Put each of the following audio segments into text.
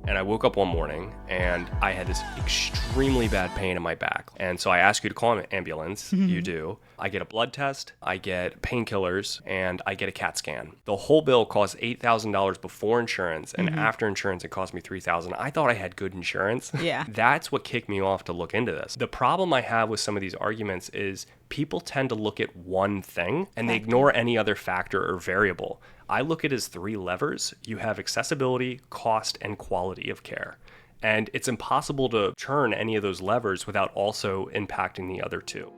And I woke up one morning and I had this extremely bad pain in my back. And so I ask you to call an ambulance. You do. I get a blood test, I get painkillers, and I get a CAT scan. The whole bill costs $8,000 before insurance, and after insurance, it cost me $3,000. I thought I had good insurance. Yeah. That's what kicked me off to look into this. The problem I have with some of these arguments is people tend to look at one thing and they ignore any other factor or variable. I look at it as three levers. You have accessibility, cost, and quality of care. And it's impossible to turn any of those levers without also impacting the other two.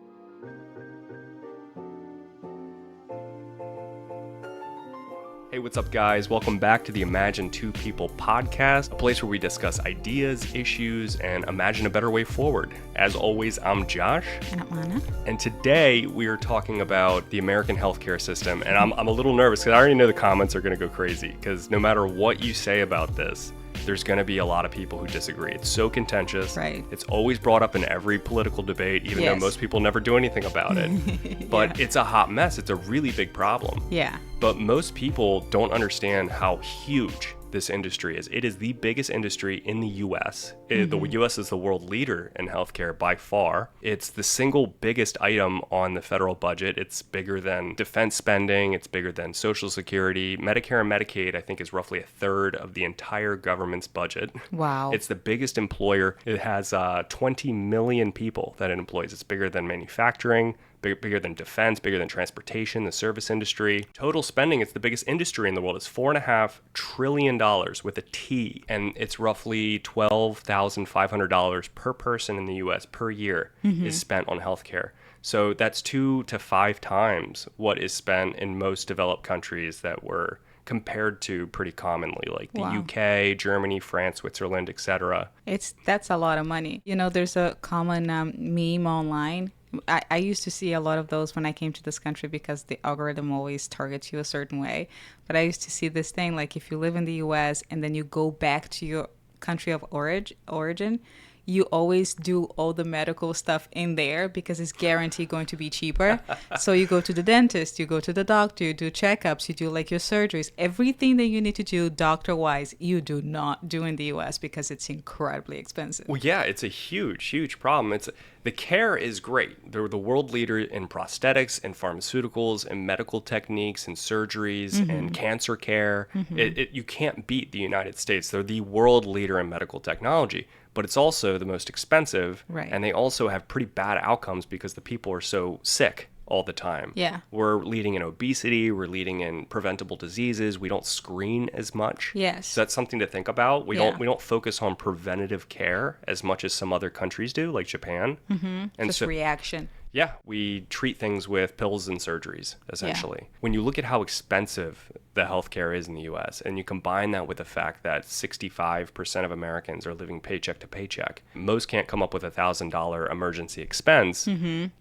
Hey, what's up, guys? Welcome back to the Imagine Two People podcast, a place where we discuss ideas, issues, and imagine a better way forward. As always, I'm Josh. And I'm Anna. And today we are talking about the American healthcare system. And I'm a little nervous because I already know the comments are going to go crazy because no matter what you say about this, there's going to be a lot of people who disagree. It's so contentious. Right. It's always brought up in every political debate, even though most people never do anything about it. But it's a hot mess. It's a really big problem. Yeah. But most people don't understand how huge this industry is. It is the biggest industry in the U.S. The U.S. is the world leader in healthcare by far. It's the single biggest item on the federal budget. It's bigger than defense spending. It's bigger than Social Security. Medicare and Medicaid, I think, is roughly a third of the entire government's budget. Wow. It's the biggest employer. It has 20 million people that it employs. It's bigger than manufacturing, bigger than defense, bigger than transportation, the service industry. Total spending, it's the biggest industry in the world. It's $4.5 trillion with a T, and it's roughly $12,500 per person in the U.S. per year is spent on healthcare. So that's 2 to 5 times what is spent in most developed countries that were compared to pretty commonly, like the UK, Germany, France, Switzerland, etc. That's a lot of money. You know, there's a common meme online. I used to see a lot of those when I came to this country because the algorithm always targets you a certain way. But I used to see this thing, like if you live in the US and then you go back to your country of origin, you always do all the medical stuff in there because it's guaranteed going to be cheaper. So you go to the dentist, you go to the doctor, you do checkups, you do like your surgeries. Everything that you need to do doctor-wise, you do not do in the US because it's incredibly expensive. Well, yeah, it's a huge problem. The care is great. They're the world leader in prosthetics and pharmaceuticals and medical techniques and surgeries and cancer care. You can't beat the United States. They're the world leader in medical technology. But it's also the most expensive, right. And they also have pretty bad outcomes because the people are so sick all the time. Yeah. We're leading in obesity, we're leading in preventable diseases, we don't screen as much. Yes. So that's something to think about. We don't focus on preventative care as much as some other countries do, like Japan. And just reaction. Yeah, we treat things with pills and surgeries, essentially. Yeah. When you look at how expensive the healthcare is in the U.S., and you combine that with the fact that 65% of Americans are living paycheck to paycheck, most can't come up with $1,000 emergency expense,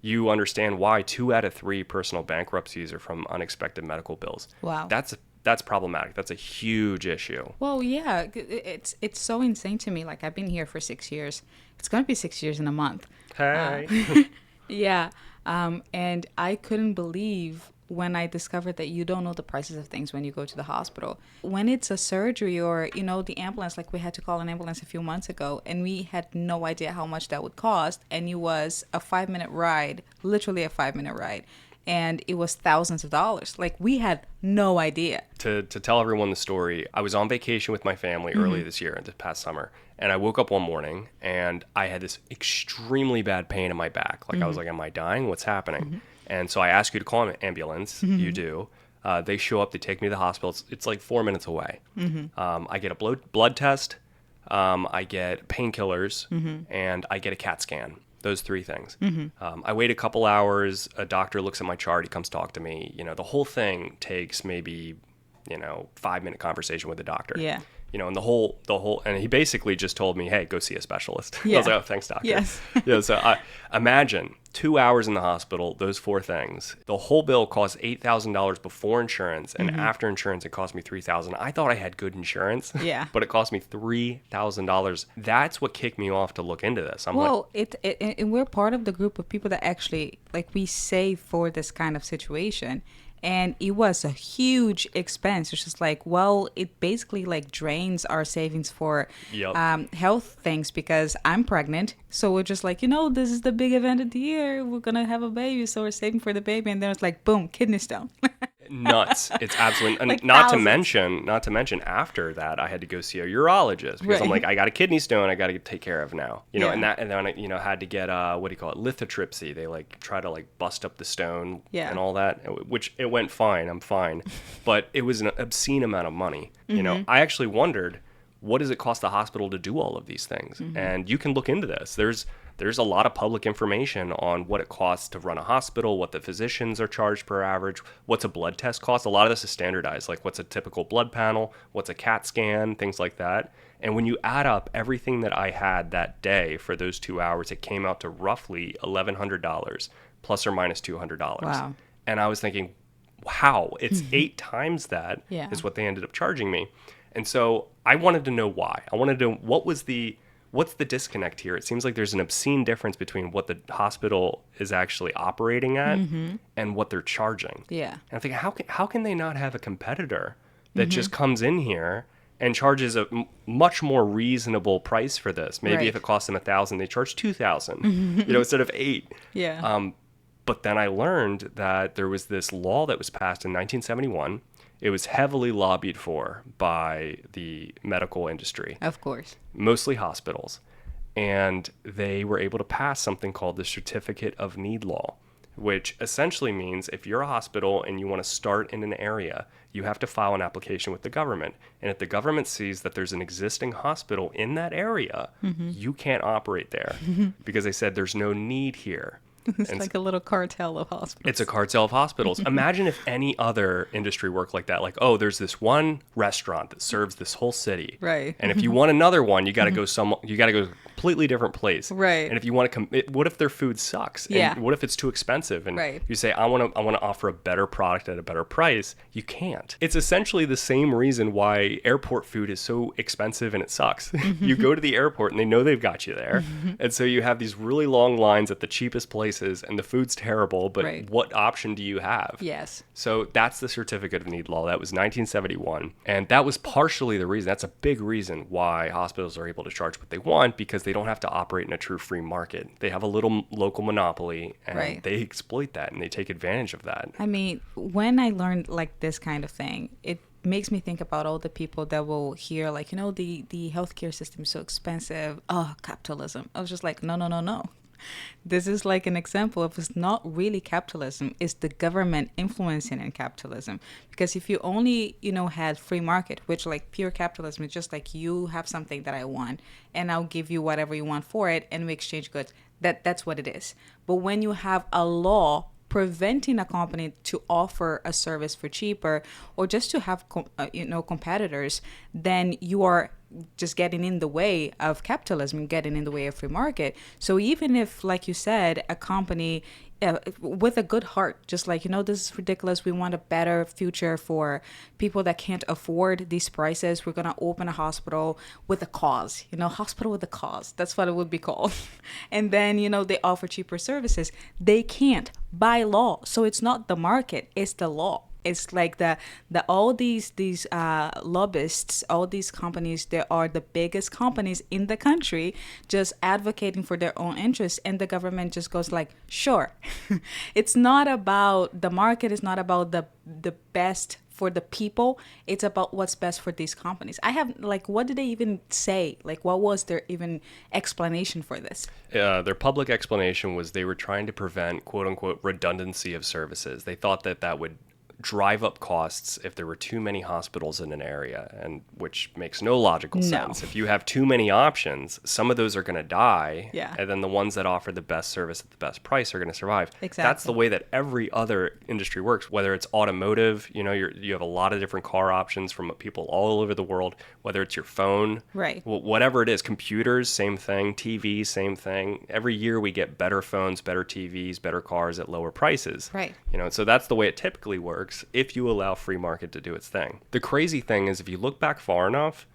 you understand why 2 out of 3 personal bankruptcies are from unexpected medical bills. Wow. That's problematic. That's a huge issue. Well, yeah, it's so insane to me. Like, I've been here for 6 years. It's going to be 6 years in a month. Hey. Yeah. And I couldn't believe when I discovered that you don't know the prices of things when you go to the hospital. When it's a surgery or, the ambulance, like we had to call an ambulance a few months ago, and we had no idea how much that would cost. And it was a 5-minute ride, literally a 5-minute ride. And it was thousands of dollars. Like, we had no idea. To tell everyone the story, I was on vacation with my family early this year, this past summer. And I woke up one morning and I had this extremely bad pain in my back. Like, I was like, am I dying? What's happening? And so I ask you to call an ambulance. You do. They show up. They take me to the hospital. It's like 4 minutes away. I get a blood test. I get painkillers. And I get a CAT scan. Those 3 things. I wait a couple hours. A doctor looks at my chart. He comes talk to me. The whole thing takes maybe, 5-minute conversation with the doctor. Yeah. And the whole, and he basically just told me, hey, go see a specialist. Yeah. I was like, oh, thanks, doctor. Yes. So imagine 2 hours in the hospital, those 4 things. The whole bill costs $8,000 before insurance, and after insurance, it cost me $3,000. I thought I had good insurance. Yeah. But it cost me $3,000. That's what kicked me off to look into this. And we're part of the group of people that actually, like, we save for this kind of situation. And it was a huge expense. It's just like, well, it basically like drains our savings for Yep. health things because I'm pregnant. So we're just like, this is the big event of the year. We're going to have a baby. So we're saving for the baby. And then it's like, boom, kidney stone. Nuts. It's absolutely, and Like not to thousands. mention after that, I had to go see a urologist because I'm Right. like, I got a kidney stone I got to take care of now, Yeah. and then I, had to get, what do you call it? Lithotripsy. They like try to like bust up the stone Yeah. and all that, which it went fine. I'm fine. But it was an obscene amount of money. I actually wondered, what does it cost the hospital to do all of these things? And you can look into this. There's a lot of public information on what it costs to run a hospital, what the physicians are charged per average, what's a blood test cost. A lot of this is standardized, like what's a typical blood panel, what's a CAT scan, things like that. And when you add up everything that I had that day for those 2 hours, it came out to roughly $1,100 plus or minus $200. Wow. And I was thinking, wow, it's 8 times that Yeah. is what they ended up charging me. And so I wanted to know why. I wanted to know what's the disconnect here? It seems like there's an obscene difference between what the hospital is actually operating at and what they're charging. Yeah. And I'm thinking, how can they not have a competitor that just comes in here and charges a much more reasonable price for this? Maybe Right. if it costs them $1,000, they charge $2,000, instead of $8. Yeah. But then I learned that there was this law that was passed in 1971. It was heavily lobbied for by the medical industry, Of course. mostly hospitals. And they were able to pass something called the Certificate of Need Law, which essentially means if you're a hospital and you want to start in an area, you have to file an application with the government. And if the government sees that there's an existing hospital in that area, you can't operate there because they said there's no need here. It's And like a little cartel of hospitals. it's a cartel of hospitals. Imagine if any other industry worked like that. Like, oh, there's this one restaurant that serves this whole city. Right. And if you want another one, you got to go a completely different place. Right. And if you want to what if their food sucks? And Yeah. what if it's too expensive? And Right. you say, I want to offer a better product at a better price. You can't. It's essentially the same reason why airport food is so expensive and it sucks. You go to the airport and they know they've got you there. And so you have these really long lines at the cheapest places and the food's terrible, but Right. what option do you have? Yes. So that's the Certificate of Need Law. That was 1971. And that was partially the reason. That's a big reason why hospitals are able to charge what they want, because they don't have to operate in a true free market. They have a little local monopoly and Right. they exploit that and they take advantage of that. I mean, when I learned like this kind of thing, it makes me think about all the people that will hear like, the healthcare system is so expensive. Oh, capitalism. I was just like, no, no, no, no. This is like an example of it's not really capitalism. It's the government influencing in capitalism. Because if you only, had free market, which like pure capitalism is just like you have something that I want and I'll give you whatever you want for it and we exchange goods. That's what it is. But when you have a law preventing a company to offer a service for cheaper or just to have competitors, then you are just getting in the way of capitalism, getting in the way of free market. So even if, like you said, a company with a good heart, just like, this is ridiculous, we want a better future for people that can't afford these prices, we're going to open a hospital with a cause, hospital with a cause, that's what it would be called. And then, they offer cheaper services. They can't by law. So it's not the market, it's the law. It's like the all these lobbyists, all these companies, they are the biggest companies in the country just advocating for their own interests, and the government just goes like, sure. It's not about the market, it's not about the best for the people, it's about what's best for these companies. I have what did they even say? Like, what was their even explanation for this? Their public explanation was they were trying to prevent quote unquote redundancy of services. They thought that would drive up costs if there were too many hospitals in an area, and which makes no logical sense. If you have too many options, some of those are going to die, and then the ones that offer the best service at the best price are going to survive. Exactly. That's the way that every other industry works, whether it's automotive, you have a lot of different car options from people all over the world, whether it's your phone, right, whatever it is, computers, same thing, TV, same thing. Every year we get better phones, better TVs, better cars at lower prices. Right. So that's the way it typically works if you allow free market to do its thing. The crazy thing is, if you look back far enough,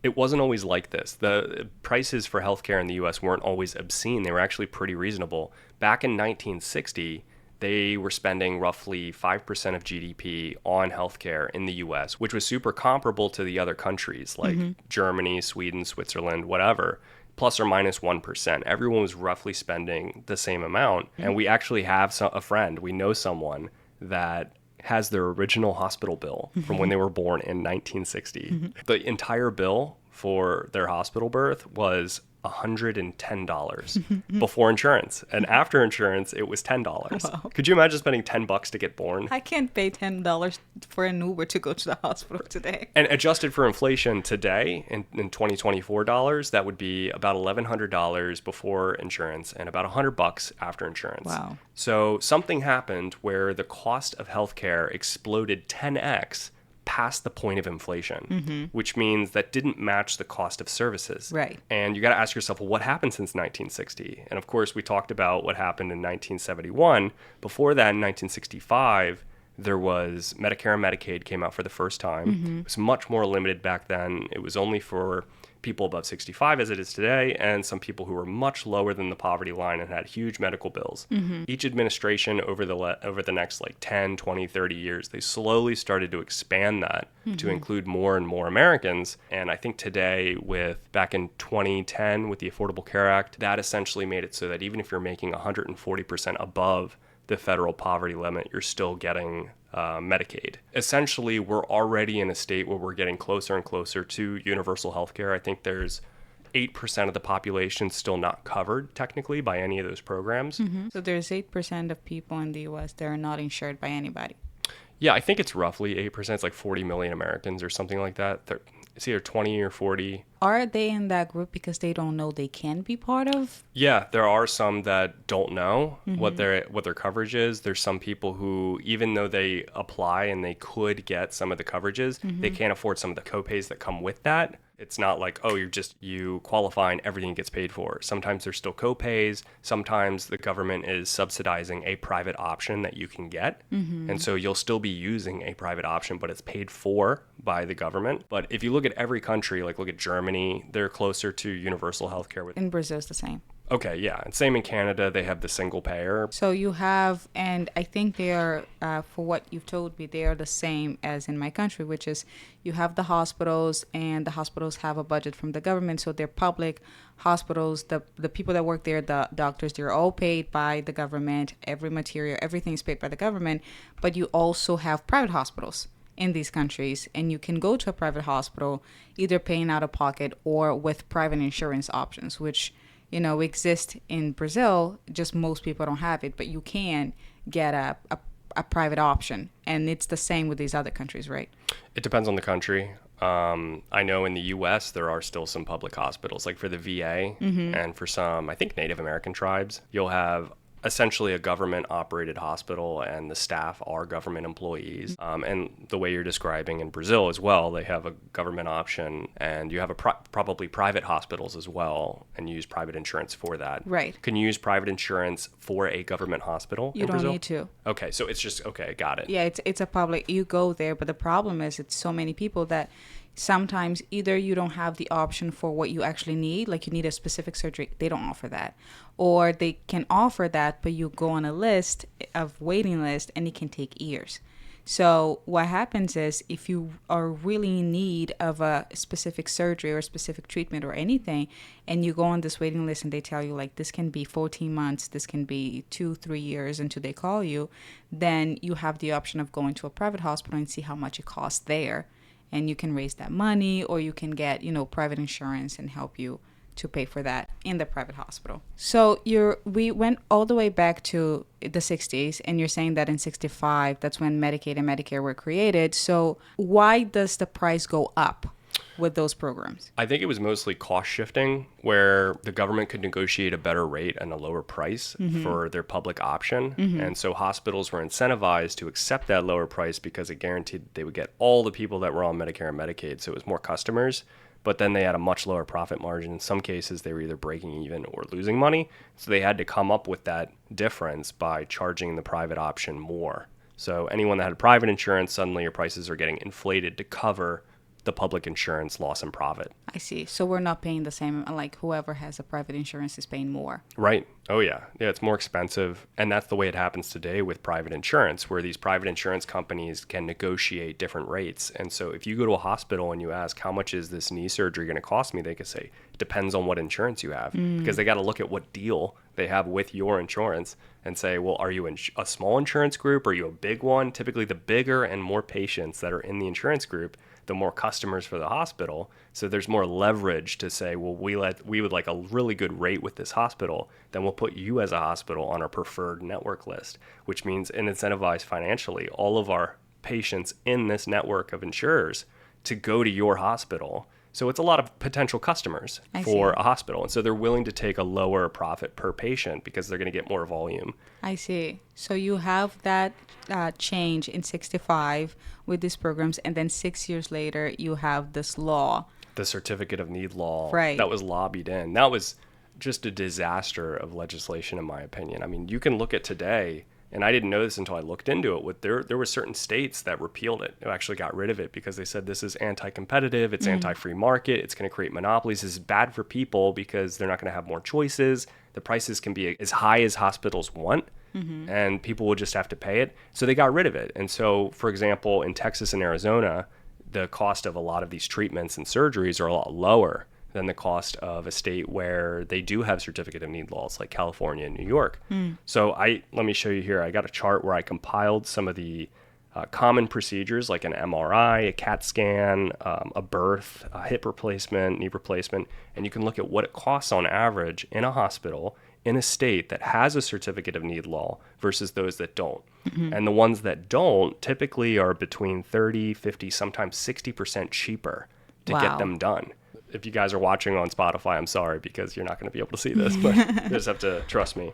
it wasn't always like this. The prices for healthcare in the US weren't always obscene. They were actually pretty reasonable. Back in 1960, they were spending roughly 5% of GDP on healthcare in the US, which was super comparable to the other countries like Germany, Sweden, Switzerland, whatever. Plus or minus 1%. Everyone was roughly spending the same amount. And we actually have a friend, we know someone that has their original hospital bill from when they were born in 1960. The entire bill for their hospital birth was $110 before insurance. And after insurance, it was $10. Wow. Could you imagine spending $10 to get born? I can't pay $10 for an Uber to go to the hospital today. And adjusted for inflation today, in 2024 dollars, that would be about $1,100 before insurance and about $100 after insurance. Wow. So something happened where the cost of healthcare exploded 10x past the point of inflation, which means that didn't match the cost of services. Right. And you got to ask yourself, well, what happened since 1960? And of course, we talked about what happened in 1971. Before that, in 1965, there was Medicare and Medicaid came out for the first time. It was much more limited back then. It was only for people above 65 as it is today, and some people who were much lower than the poverty line and had huge medical bills. Each administration over the next like 10, 20, 30 years, they slowly started to expand that to include more and more Americans. And I think today back in 2010 with the Affordable Care Act, that essentially made it so that even if you're making 140% above the federal poverty limit, you're still getting Medicaid. Essentially, we're already in a state where we're getting closer and closer to universal health care. I think there's 8% of the population still not covered technically by any of those programs. So there's 8% of people in the U.S. that are not insured by anybody. Yeah, I think it's roughly 8%. It's like 40 million Americans or something like that. It's either 20 or 40. Are they in that group because they don't know they can be part of? Yeah, there are some that don't know what their coverage is. There's some people who, even though they apply and they could get some of the coverages, they can't afford some of the copays that come with that. It's not like, oh, you qualify and everything gets paid for. Sometimes there's still copays. Sometimes the government is subsidizing a private option that you can get. And so you'll still be using a private option, but it's paid for by the government. But if you look at every country, like look at Germany, they're closer to universal healthcare. In Brazil, it's the same. Okay, yeah. And same in Canada, they have the single payer. So you have, and I think they are, for what you've told me, they are the same as in my country, which is you have the hospitals, and the hospitals have a budget from the government. So they're public hospitals. The people that work there, the doctors, they're all paid by the government. Every material, everything is paid by the government. But you also have private hospitals in these countries, and you can go to a private hospital either paying out of pocket or with private insurance options, which exist in Brazil. Just most people don't have it, but you can get a private option, and it's the same with these other countries, right? It depends on the country. I know in the U.S. there are still some public hospitals, like for the VA, and for some, I think, Native American tribes, you'll have essentially a government-operated hospital, and the staff are government employees. And the way you're describing in Brazil as well, they have a government option, and you have probably private hospitals as well, and you use private insurance for that. Right. Can you use private insurance for a government hospital in Brazil? You don't need to. Okay, so it's just, okay, got it. Yeah, it's a public, you go there, but the problem is it's so many people that sometimes either you don't have the option for what you actually need, like you need a specific surgery, they don't offer that. Or they can offer that, but you go on a waiting list, and it can take years. So what happens is if you are really in need of a specific surgery or a specific treatment or anything, and you go on this waiting list and they tell you like this can be 14 months, this can be 2-3 years until they call you, then you have the option of going to a private hospital and see how much it costs there. And you can raise that money, or you can get, private insurance and help you to pay for that in the private hospital. So we went all the way back to the 60s, and you're saying that in 65, that's when Medicaid and Medicare were created. So why does the price go up with those programs? I think it was mostly cost shifting, where the government could negotiate a better rate and a lower price for their public option. And so hospitals were incentivized to accept that lower price because it guaranteed they would get all the people that were on Medicare and Medicaid. So it was more customers, but then they had a much lower profit margin. In some cases, they were either breaking even or losing money. So they had to come up with that difference by charging the private option more. So anyone that had private insurance, suddenly your prices are getting inflated to cover the public insurance loss and profit. I see. So we're not paying the same, like whoever has a private insurance is paying more. Right. Oh, yeah. Yeah, it's more expensive. And that's the way it happens today with private insurance, where these private insurance companies can negotiate different rates. And so if you go to a hospital and you ask, how much is this knee surgery going to cost me? They could say, it depends on what insurance you have, because they got to look at what deal they have with your insurance and say, well, are you in a small insurance group? Are you a big one? Typically, the bigger and more patients that are in the insurance group, the more customers for the hospital. So there's more leverage to say, well, we would like a really good rate with this hospital, then we'll put you as a hospital on our preferred network list, which means and incentivize financially all of our patients in this network of insurers to go to your hospital. So it's a lot of potential customers for a hospital. And so they're willing to take a lower profit per patient because they're going to get more volume. I see. So you have that change in 65 with these programs. And then 6 years later, you have this law. The Certificate of Need law Right. that was lobbied in. That was just a disaster of legislation, in my opinion. I mean, you can look at today, and I didn't know this until I looked into it. There were certain states that repealed it, who actually got rid of it because they said this is anti-competitive, it's anti-free market, it's going to create monopolies, this is bad for people because they're not going to have more choices. The prices can be as high as hospitals want, and people will just have to pay it. So they got rid of it. And so, for example, in Texas and Arizona, the cost of a lot of these treatments and surgeries are a lot lower than the cost of a state where they do have Certificate of Need laws like California and New York. So let me show you here. I got a chart where I compiled some of the common procedures like an MRI, a CAT scan, a birth, a hip replacement, knee replacement, and you can look at what it costs on average in a hospital in a state that has a Certificate of Need law versus those that don't. And the ones that don't typically are between 30, 50, sometimes 60% cheaper to get them done. If you guys are watching on Spotify, I'm sorry because you're not going to be able to see this, but you just have to trust me.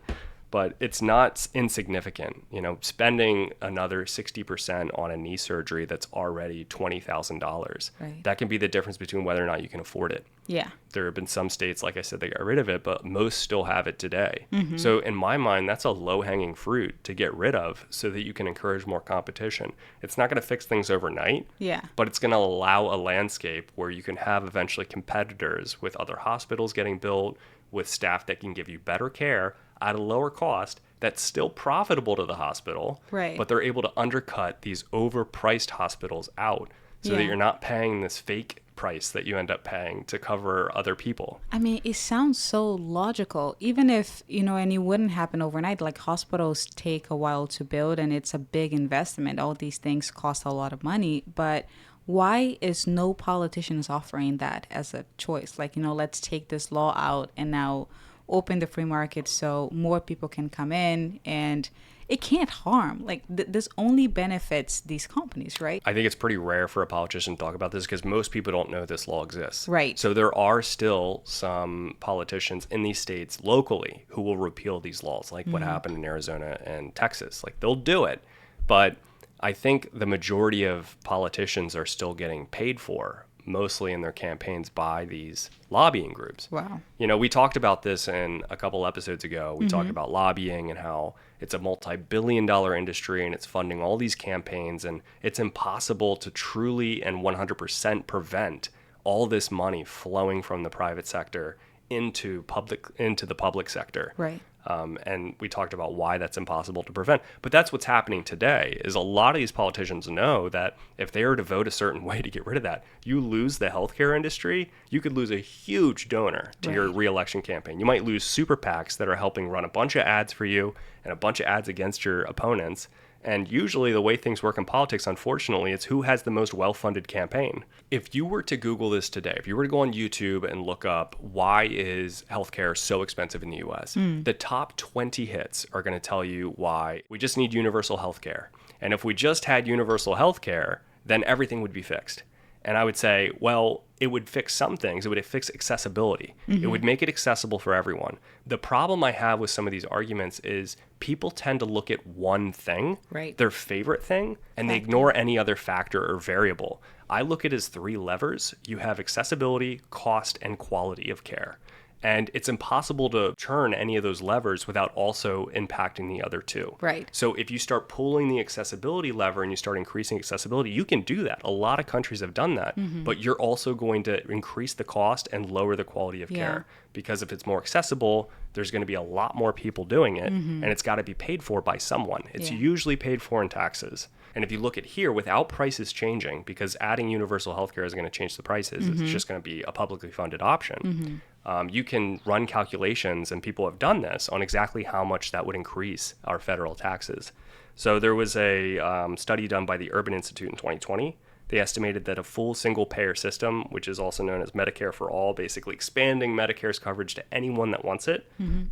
But it's not insignificant, spending another 60% on a knee surgery that's already $20,000. Right. That can be the difference between whether or not you can afford it. Yeah. There have been some states, like I said, they got rid of it, but most still have it today. So in my mind, that's a low-hanging fruit to get rid of so that you can encourage more competition. It's not going to fix things overnight, but it's going to allow a landscape where you can have eventually competitors with other hospitals getting built, with staff that can give you better care at a lower cost that's still profitable to the hospital, but they're able to undercut these overpriced hospitals out so that you're not paying this fake price that you end up paying to cover other people. I mean, it sounds so logical, even if, and it wouldn't happen overnight. Like hospitals take a while to build and it's a big investment. All these things cost a lot of money, but why is no politicians offering that as a choice? Like, let's take this law out and now open the free market so more people can come in, and it can't harm. Like this only benefits these companies, right? I think it's pretty rare for a politician to talk about this because most people don't know this law exists. Right. So there are still some politicians in these states locally who will repeal these laws, like what happened in Arizona and Texas. Like they'll do it, but I think the majority of politicians are still getting paid for, mostly in their campaigns, by these lobbying groups. Wow. We talked about this in a couple episodes ago. We talked about lobbying and how it's a multi-billion-dollar industry and it's funding all these campaigns, and it's impossible to truly and 100% prevent all this money flowing from the private sector into the public sector. Right. And we talked about why that's impossible to prevent. But that's what's happening today, is a lot of these politicians know that if they are to vote a certain way to get rid of that, you lose the healthcare industry. You could lose a huge donor to your reelection campaign. You might lose super PACs that are helping run a bunch of ads for you and a bunch of ads against your opponents. And usually the way things work in politics, unfortunately, is who has the most well-funded campaign. If you were to Google this today, if you were to go on YouTube and look up why is healthcare so expensive in the US, the top 20 hits are going to tell you why we just need universal healthcare. And if we just had universal healthcare, then everything would be fixed. And I would say, well, it would fix some things. It would fix accessibility. It would make it accessible for everyone. The problem I have with some of these arguments is people tend to look at one thing, their favorite thing, and they ignore any other factor or variable. I look at it as three levers. You have accessibility, cost, and quality of care. And it's impossible to turn any of those levers without also impacting the other two. Right. So if you start pulling the accessibility lever and you start increasing accessibility, you can do that. A lot of countries have done that, but you're also going to increase the cost and lower the quality of care. Because if it's more accessible, there's going to be a lot more people doing it, and it's got to be paid for by someone. It's usually paid for in taxes. And if you look at here, without prices changing, because adding universal healthcare isn't going to change the prices, it's just going to be a publicly funded option. You can run calculations, and people have done this, on exactly how much that would increase our federal taxes. So there was a study done by the Urban Institute in 2020. They estimated that a full single-payer system, which is also known as Medicare for All, basically expanding Medicare's coverage to anyone that wants it,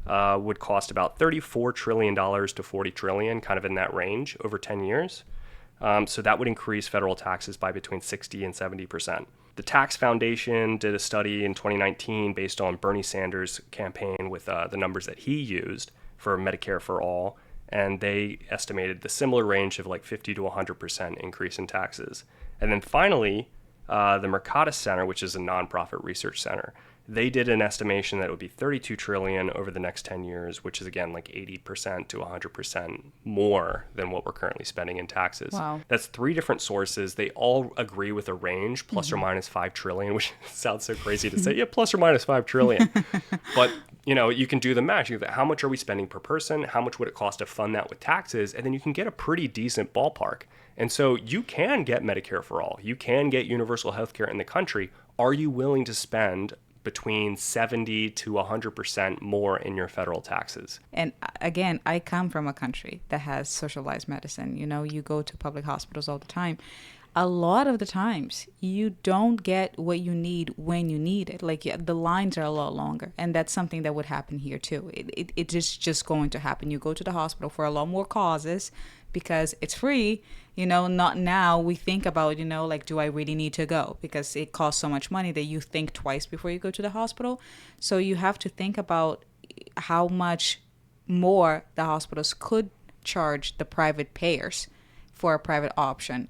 would cost about $34 trillion to $40 trillion, kind of in that range, over 10 years. So that would increase federal taxes by between 60 and 70%. The Tax Foundation did a study in 2019 based on Bernie Sanders' campaign with the numbers that he used for Medicare for All, and they estimated the similar range of like 50 to 100% increase in taxes. And then finally, the Mercatus Center, which is a nonprofit research center, they did an estimation that it would be $32 trillion over the next 10 years, which is again like 80% to 100% more than what we're currently spending in taxes. Wow. That's three different sources. They all agree with a range, plus or minus $5 trillion, which sounds so crazy to say, yeah, plus or minus $5 trillion. But you can do the math. You how much are we spending per person? How much would it cost to fund that with taxes? And then you can get a pretty decent ballpark. And so you can get Medicare for All. You can get universal health care in the country. Are you willing to spend between 70 to 100% more in your federal taxes? And again, I come from a country that has socialized medicine. You go to public hospitals all the time. A lot of the times, you don't get what you need when you need it. Like, the lines are a lot longer. And that's something that would happen here, too. It is just going to happen. You go to the hospital for a lot more causes because it's free. Not now we think about, like, do I really need to go? Because it costs so much money that you think twice before you go to the hospital. So you have to think about how much more the hospitals could charge the private payers for a private option,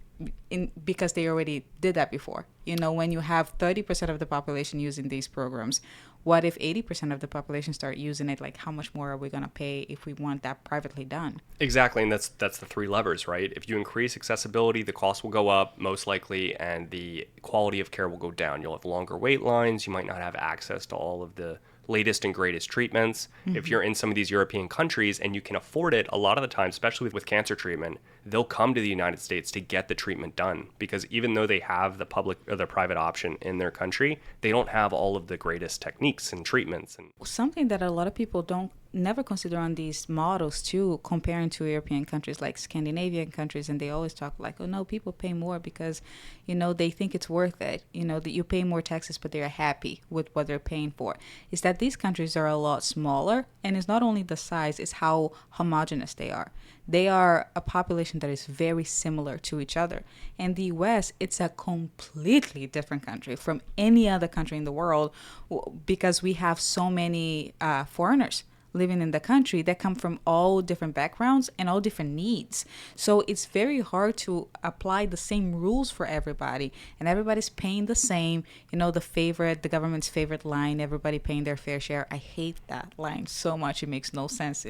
because they already did that before. When you have 30% of the population using these programs, what if 80% of the population start using it? Like, how much more are we going to pay if we want that privately done? Exactly, and that's the three levers, right? If you increase accessibility, the cost will go up, most likely, and the quality of care will go down. You'll have longer wait lines. You might not have access to all of the latest and greatest treatments. If you're in some of these European countries and you can afford it, a lot of the time, especially with cancer treatment, they'll come to the United States to get the treatment done, because even though they have the public or the private option in their country, they don't have all of the greatest techniques and treatments. And something that a lot of people never consider on these models too, comparing to European countries like Scandinavian countries, and they always talk like, oh no, people pay more because they think it's worth it, that you pay more taxes but they're happy with what they're paying for, is that these countries are a lot smaller, and it's not only the size, it's how homogenous they are. They are a population that is very similar to each other. And the US, it's a completely different country from any other country in the world, because we have so many foreigners living in the country that come from all different backgrounds and all different needs. So it's very hard to apply the same rules for everybody, and everybody's paying the same, the government's favorite line, everybody paying their fair share. I hate that line so much. It makes no sense.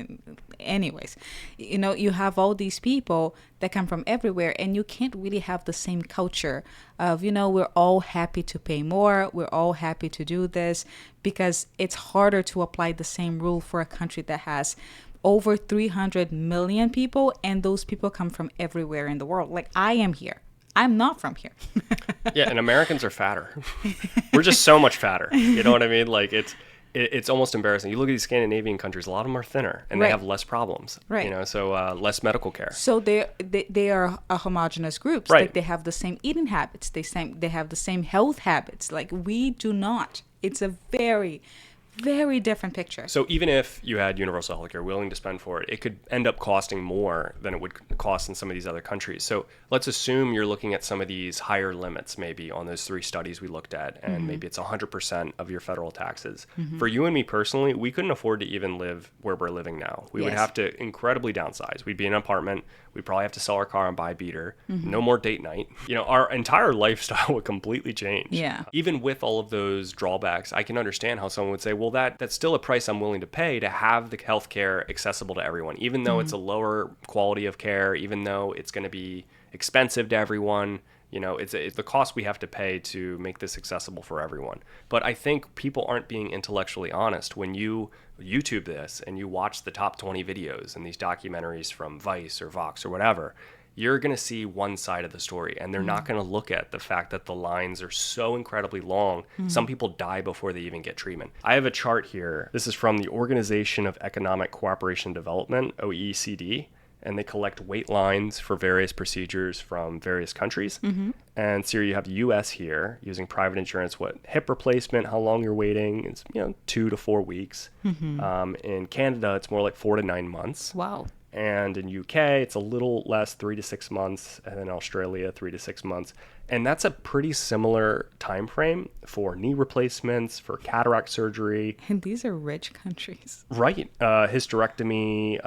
Anyways, you have all these people that come from everywhere, and you can't really have the same culture of, we're all happy to pay more, we're all happy to do this, because it's harder to apply the same rule for a country that has over 300 million people, and those people come from everywhere in the world. Like, I am here. I'm not from here. Yeah, and Americans are fatter. We're just so much fatter. You know what I mean? Like, it's almost embarrassing. You look at these Scandinavian countries, a lot of them are thinner, and Right. they have less problems. Right. So less medical care. So they are a homogenous group. Right. Like, they have the same eating habits. They have the same health habits. Like, we do not. It's a very, very different picture. So even if you had universal healthcare, willing to spend for it, it could end up costing more than it would cost in some of these other countries. So let's assume you're looking at some of these higher limits, maybe on those three studies we looked at, and maybe it's 100% of your federal taxes. For you and me personally, we couldn't afford to even live where we're living now. We would Yes. have to incredibly downsize. We'd be in an apartment. We'd probably have to sell our car and buy a beater. No more date night. Our entire lifestyle would completely change. Yeah. Even with all of those drawbacks, I can understand how someone would say, well, that's still a price I'm willing to pay to have the healthcare accessible to everyone, even though it's a lower quality of care, even though it's going to be expensive to everyone. It's the cost we have to pay to make this accessible for everyone. But I think people aren't being intellectually honest. When you YouTube this and you watch the top 20 videos and these documentaries from Vice or Vox or whatever, you're going to see one side of the story, and they're not going to look at the fact that the lines are so incredibly long. Some people die before they even get treatment. I have a chart here. This is from the Organization of Economic Cooperation and Development, OECD, and they collect wait lines for various procedures from various countries. And so you have the US here using private insurance, what hip replacement, how long you're waiting. It's 2 to 4 weeks. In Canada, it's more like 4 to 9 months. Wow. And in UK, it's a little less, 3 to 6 months. And in Australia, 3 to 6 months. And that's a pretty similar time frame for knee replacements, for cataract surgery. And these are rich countries. Right. Hysterectomy,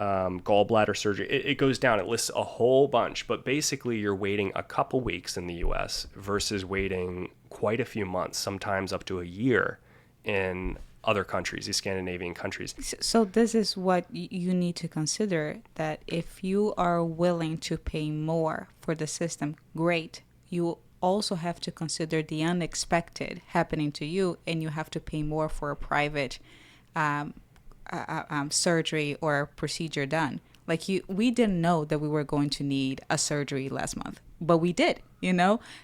gallbladder surgery. It goes down. It lists a whole bunch. But basically, you're waiting a couple weeks in the US versus waiting quite a few months, sometimes up to a year in other countries, these Scandinavian countries. So this is what you need to consider, that if you are willing to pay more for the system, great. You also have to consider the unexpected happening to you, and you have to pay more for a private surgery or procedure done. Like we didn't know that we were going to need a surgery last month, but we did,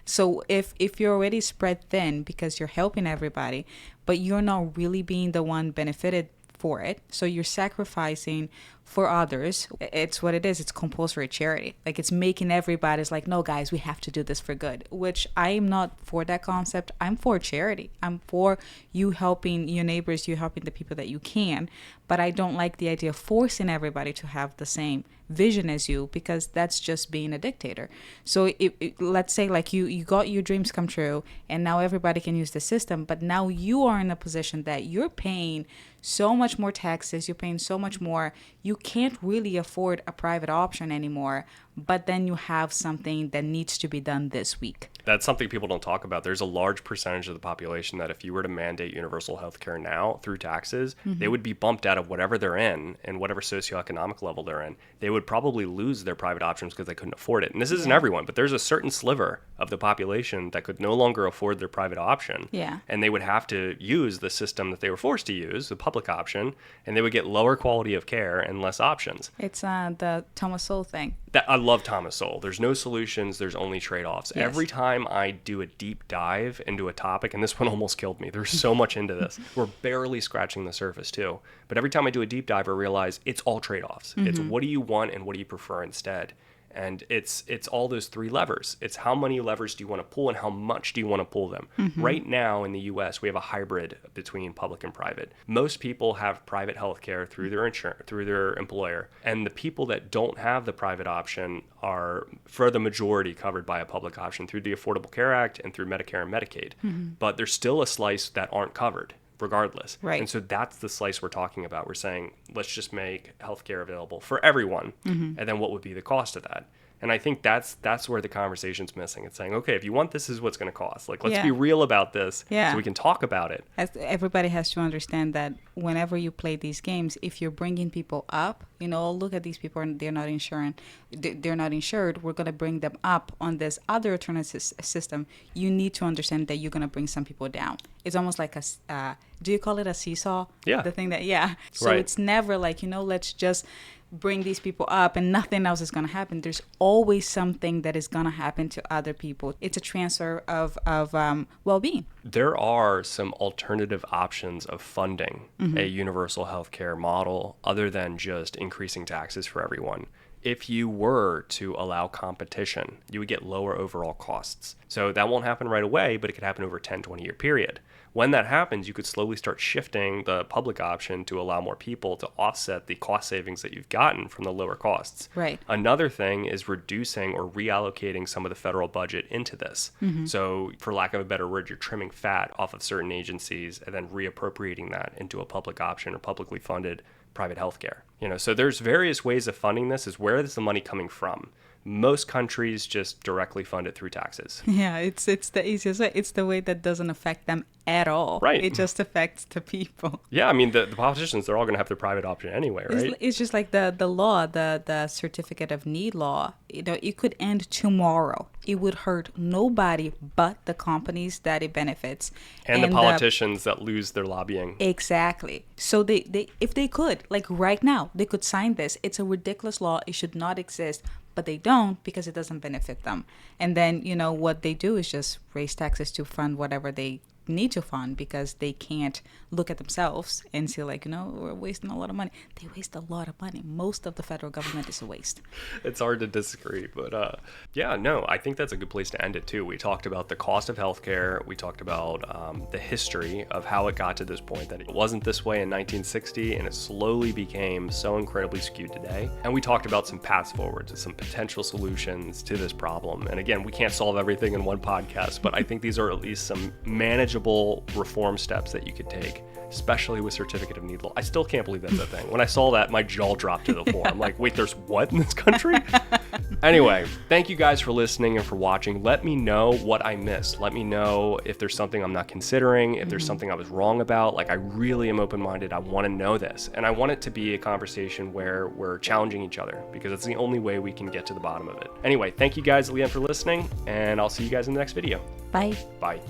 So if you're already spread thin because you're helping everybody, but you're not really being the one benefited for it, so you're sacrificing for others, it's what it is. It's compulsory charity. Like, it's making everybody's like, no, guys, we have to do this for good, which I'm not for that concept. I'm for charity. I'm for you helping your neighbors, you helping the people that you can, but I don't like the idea of forcing everybody to have the same vision as you, because that's just being a dictator. So let's say like you got your dreams come true and now everybody can use the system, but now you are in a position that you're paying so much more taxes, you're paying so much more, you can't really afford a private option anymore, but then you have something that needs to be done this week. That's something people don't talk about. There's a large percentage of the population that if you were to mandate universal health care now through taxes, they would be bumped out of whatever they're in and whatever socioeconomic level they're in. They would probably lose their private options because they couldn't afford it. And this isn't everyone, but there's a certain sliver of the population that could no longer afford their private option. Yeah. And they would have to use the system that they were forced to use, the public option, and they would get lower quality of care and less options. It's the Thomas Sowell thing. I love Thomas Sowell. There's no solutions. There's only trade-offs. Yes. Every time I do a deep dive into a topic, and this one almost killed me. There's so much into this. We're barely scratching the surface too. But every time I do a deep dive, I realize it's all trade-offs. It's what do you want and what do you prefer instead. And it's all those three levers. It's how many levers do you want to pull and how much do you want to pull them. Right now in the US, we have a hybrid between public and private. Most people have private health care through their through their employer. And the people that don't have the private option are, for the majority, covered by a public option through the Affordable Care Act and through Medicare and Medicaid. But there's still a slice that aren't covered regardless. Right. And so that's the slice we're talking about. We're saying, let's just make healthcare available for everyone. And then what would be the cost of that? And I think that's where the conversation's missing. It's saying, okay, if you want this is what's going to cost. Like, let's be real about this so we can talk about it. As everybody has to understand that whenever you play these games, if you're bringing people up, look at these people and they're not insured. We're going to bring them up on this other alternative system. You need to understand that you're going to bring some people down. It's almost like do you call it a seesaw? Yeah. The thing that, So It's never like, let's just bring these people up and nothing else is going to happen. There's always something that is going to happen to other people. It's a transfer of well-being. There are some alternative options of funding a universal healthcare model other than just increasing taxes for everyone. If you were to allow competition, you would get lower overall costs. So that won't happen right away, but it could happen over a 10, 20-year period. When that happens, you could slowly start shifting the public option to allow more people to offset the cost savings that you've gotten from the lower costs. Right. Another thing is reducing or reallocating some of the federal budget into this. So for lack of a better word, you're trimming fat off of certain agencies and then reappropriating that into a public option or publicly funded private healthcare. So there's various ways of funding this. Is where is the money coming from? Most countries just directly fund it through taxes. Yeah, it's the easiest way. It's the way that doesn't affect them at all. Right. It just affects the people. Yeah, I mean, the politicians, they're all going to have their private option anyway, right? It's just like the law, the certificate of need law. It could end tomorrow. It would hurt nobody but the companies that it benefits. And the politicians that lose their lobbying. Exactly. So they if they could, like right now, they could sign this. It's a ridiculous law. It should not exist. But they don't because it doesn't benefit them. And then, what they do is just raise taxes to fund whatever they need to fund because they can't look at themselves and see like, we're wasting a lot of money. They waste a lot of money. Most of the federal government is a waste. It's hard to disagree, but yeah, no, I think that's a good place to end it too. We talked about the cost of healthcare. We talked about the history of how it got to this point, that it wasn't this way in 1960 and it slowly became so incredibly skewed today. And we talked about some paths forwards, some potential solutions to this problem. And again, we can't solve everything in one podcast, but I think these are at least some manageable reform steps that you could take, especially with certificate of need law. I still can't believe that's a thing. When I saw that, my jaw dropped to the floor. I'm like, wait, there's what in this country? Anyway, thank you guys for listening and for watching. Let me know what I missed. Let me know if there's something I'm not considering, if there's something I was wrong about. Like, I really am open-minded. I want to know this. And I want it to be a conversation where we're challenging each other, because it's the only way we can get to the bottom of it. Anyway, thank you guys again for listening, and I'll see you guys in the next video. Bye. Bye.